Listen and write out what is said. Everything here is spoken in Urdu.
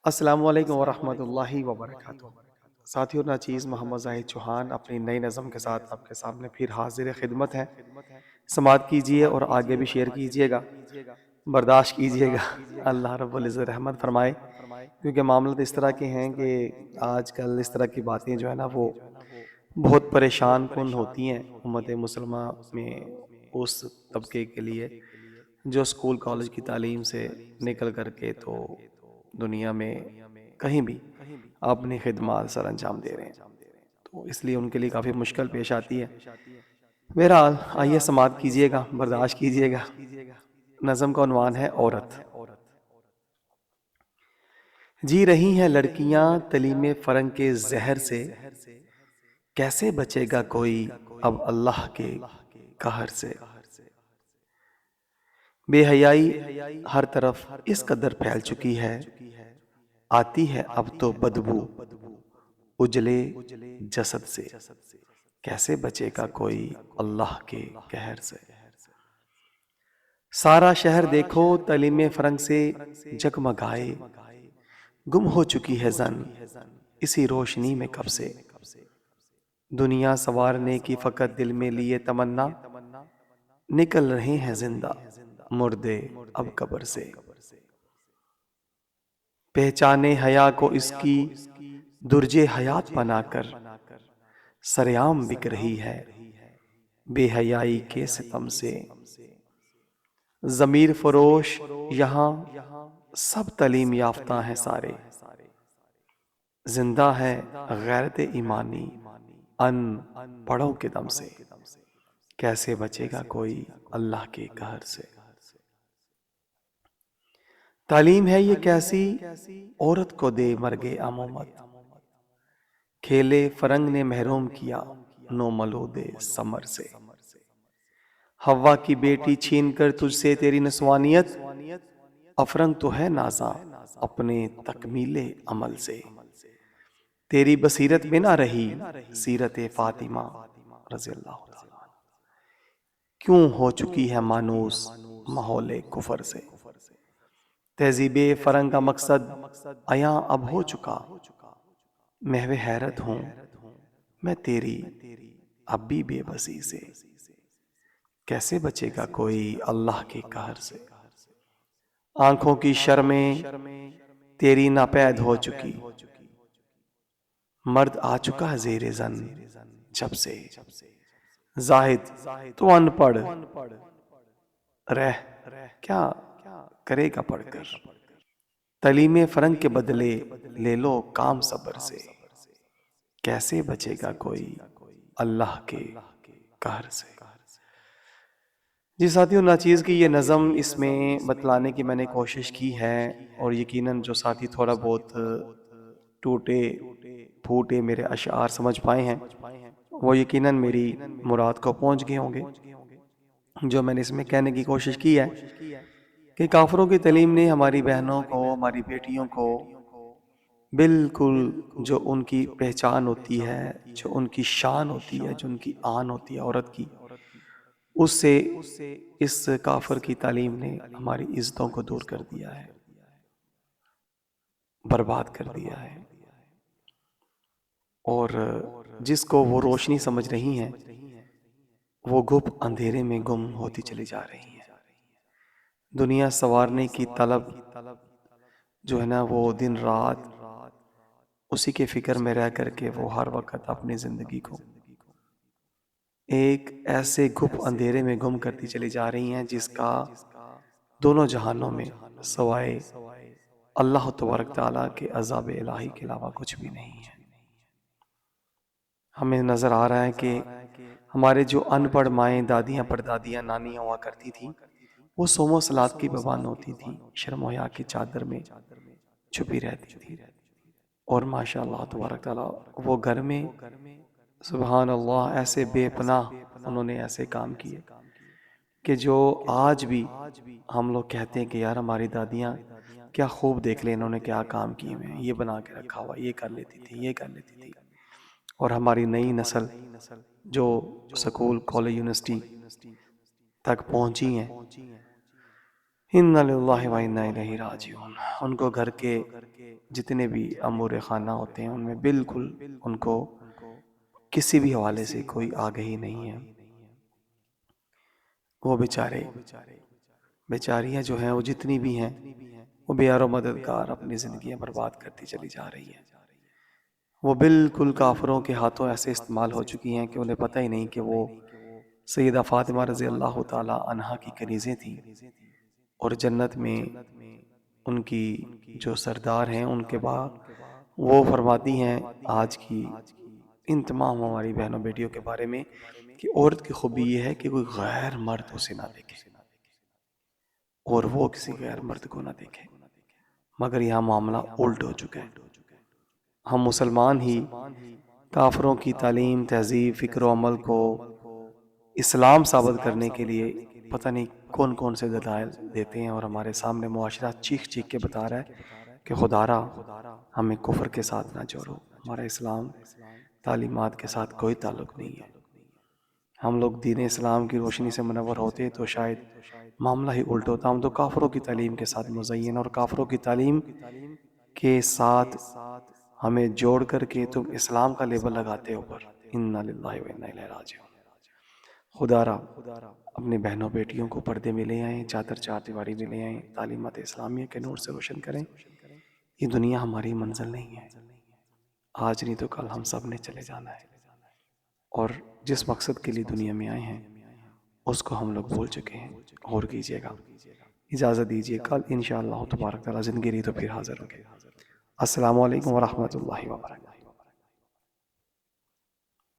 السلام علیکم ورحمۃ اللہ وبرکاتہ۔ ساتھیو، ناچیز محمد زاہد چوہان اپنی نئی نظم کے ساتھ آپ کے سامنے پھر حاضر خدمت ہے۔ سماعت کیجئے اور آگے بھی شیئر کیجئے گا، برداشت کیجئے گا، اللہ رب العزت رحمت فرمائے، کیونکہ معاملات اس طرح کے ہیں کہ آج کل اس طرح کی باتیں جو ہے نا وہ بہت پریشان کن ہوتی ہیں امت مسلمہ میں، اس طبقے کے لیے جو اسکول کالج کی تعلیم سے نکل کر کے تو دنیا میں کہیں بھی اپنی خدمات سر انجام دے رہے ہیں، تو اس لیے ان کے لیے کافی مشکل پیش آتی ہے۔ بہرحال آئیے سماعت کیجئے گا، برداشت کیجئے گا۔ نظم کا عنوان ہے عورت۔ جی رہی ہیں لڑکیاں تلیم فرنگ کے زہر سے، کیسے بچے گا کوئی اب اللہ کے قہر سے۔ بے حیائی ہر طرف اس قدر پھیل چکی ہے، آتی ہے اب تو بدبو اجلے جسد سے، کیسے بچے گا کوئی اللہ کے قہر سے۔ سارا شہر دیکھو تلیم فرنگ سے جگمگائے، گم ہو چکی ہے زن اسی روشنی میں کب سے۔ دنیا سنوارنے کی فقط دل میں لیے تمنا، نکل رہے ہیں زندہ مردے اب قبر سے۔ پہچانے حیا کو اس کی درج حیات بنا کر، سرعام بک رہی ہے بے حیائی کے ستم سے۔ ضمیر فروش یہاں سب تعلیم یافتہ ہیں سارے، زندہ ہے غیرت ایمانی ان پڑھوں کے دم سے، کیسے بچے گا کوئی اللہ کے قہر سے۔ تعلیم ہے یہ کیسی عورت کو دے مرگ امومت، کھیلے فرنگ نے محروم کیا نو ملود ثمر سے۔ حوا کی بیٹی چھین کر تجھ سے تیری نسوانیت، افرنگ تو ہے نازاں اپنے تکمیل عمل سے۔ تیری بصیرت میں نہ رہی سیرت فاطمہ رضی اللہ تعالیٰ عنہ، کیوں ہو چکی ہے مانوس ماحول کفر سے۔ تہذیب فرنگ کا مقصد عیاں اب ہو چکا، محو حیرت ہوں میں تیری اب بھی بے بسی سے، کیسے بچے گا کوئی اللہ کے قہر سے۔ آنکھوں کی شرمیں تیری ناپید ہو چکی، مرد آ چکا ہے زیر زن جب سے۔ زاہد تو ان پڑھ رہ کیا کرے گا پڑھ کر، تعلیم فرنگ کے بدلے لے لو کام صبر سے، کیسے بچے گا کوئی اللہ کے قہر سے۔ جی ساتھیوں، ناچیز کی یہ نظم اس میں بتلانے کی میں نے کوشش کی ہے، اور یقیناً جو ساتھی تھوڑا بہت ٹوٹے پھوٹے میرے اشعار سمجھ پائے ہیں وہ یقیناً میری مراد کو پہنچ گئے ہوں گے۔ جو میں نے اس میں کہنے کی کوشش کی ہے کہ کافروں کی تعلیم نے ہماری بہنوں کو، ہماری بیٹیوں کو بالکل جو ان کی پہچان ہوتی ہے، جو ان کی شان ہوتی ہے، جو ان کی آن ہوتی ہے عورت کی، اس سے اس کافر کی تعلیم نے ہماری عزتوں کو دور کر دیا ہے، برباد کر دیا ہے، اور جس کو وہ روشنی سمجھ رہی ہیں وہ گھپ اندھیرے میں گم ہوتی چلی جا رہی ہیں۔ دنیا سنوارنے کی طلب جو ہے نا وہ دن رات اسی کے فکر میں رہ کر کے وہ ہر وقت اپنی زندگی کو ایک ایسے گھپ اندھیرے میں گم کرتی چلی جا رہی ہیں جس کا دونوں جہانوں میں سوائے اللہ تبارک تعالیٰ کے عذاب الہی کے علاوہ کچھ بھی نہیں ہے۔ ہمیں نظر آ رہا ہے کہ ہمارے جو ان پڑھ مائیں، دادیاں، پردادیاں، نانیاں ہوا کرتی تھیں، وہ صوم و صلات کی پابند ہوتی تھیں، شرم و حیا کی چادر میں چھپی رہتی تھی، اور ماشاءاللہ تبارک تعالیٰ وہ گھر میں سبحان اللہ ایسے بے پناہ انہوں نے ایسے کام کیے کہ جو آج بھی ہم لوگ کہتے ہیں کہ یار ہماری دادیاں کیا خوب، دیکھ لیں انہوں نے کیا کام کیے ہوئے ہیں، یہ بنا کے رکھا ہوا، یہ کر لیتی تھی، یہ کر لیتی تھی۔ اور ہماری نئی نسل جو سکول، کالج، یونیورسٹی تک پہنچی ہیں، انا للہ و انا الیہ راجعون۔ ان کو گھر کے جتنے بھی امور خانہ ہوتے ہیں ان میں بالکل ان کو کسی بھی حوالے سے کوئی آگہی نہیں ہے۔ وہ بیچاریاں جو ہیں وہ جتنی بھی ہیں وہ بے یار و مددگار اپنی زندگیاں برباد کرتی چلی جا رہی ہیں۔ وہ بالکل کافروں کے ہاتھوں ایسے استعمال ہو چکی ہیں کہ انہیں پتہ ہی نہیں کہ وہ سیدہ فاطمہ رضی اللہ تعالی عنہا کی کنیزیں تھیں، اور جنت میں ان کی جو سردار ہیں ان کے بعد وہ فرماتی ہیں آج کی ان تمام ہماری بہنوں بیٹیوں کے بارے میں کہ عورت کی خوبی یہ ہے کہ کوئی غیر مرد اسے نہ دیکھے اور وہ کسی غیر مرد کو نہ دیکھے، مگر یہاں معاملہ الٹ ہو چکا ہے۔ ہم مسلمان ہی کافروں کی تعلیم، تہذیب، فکر و عمل کو اسلام ثابت کرنے کے لیے پتہ نہیں کون کون سے دلائل دیتے ہیں، اور ہمارے سامنے معاشرہ چیخ چیخ کے بتا رہا ہے کہ خدا را ہمیں کفر کے ساتھ نہ جوڑو، ہمارا اسلام تعلیمات کے ساتھ کوئی تعلق نہیں ہے۔ ہم لوگ دین اسلام کی روشنی سے منور ہوتے تو شاید معاملہ ہی الٹ ہوتا، ہم تو کافروں کی تعلیم کے ساتھ مزین، اور کافروں کی تعلیم کے ساتھ ہمیں جوڑ کر کے تم اسلام کا لیبل لگاتے ہو پر انا للہ و انا الیہ راجعون۔ خدا را اپنے بہنوں بیٹیوں کو پردے میں لے آئیں، چادر چار دیواری میں لے آئیں، تعلیمات اسلامیہ کے نور سے روشن کریں۔ یہ دنیا ہماری منزل نہیں ہے، آج نہیں تو کل ہم سب نے چلے جانا ہے، اور جس مقصد کے لیے دنیا میں آئے ہیں اس کو ہم لوگ بھول چکے ہیں۔ غور کیجیے گا، اجازت دیجیے، کل انشاءاللہ تبارک تعالیٰ زندگی رہی تو پھر حاضر ہوں گے۔ السلام علیکم ورحمۃ اللہ وبرکاتہ۔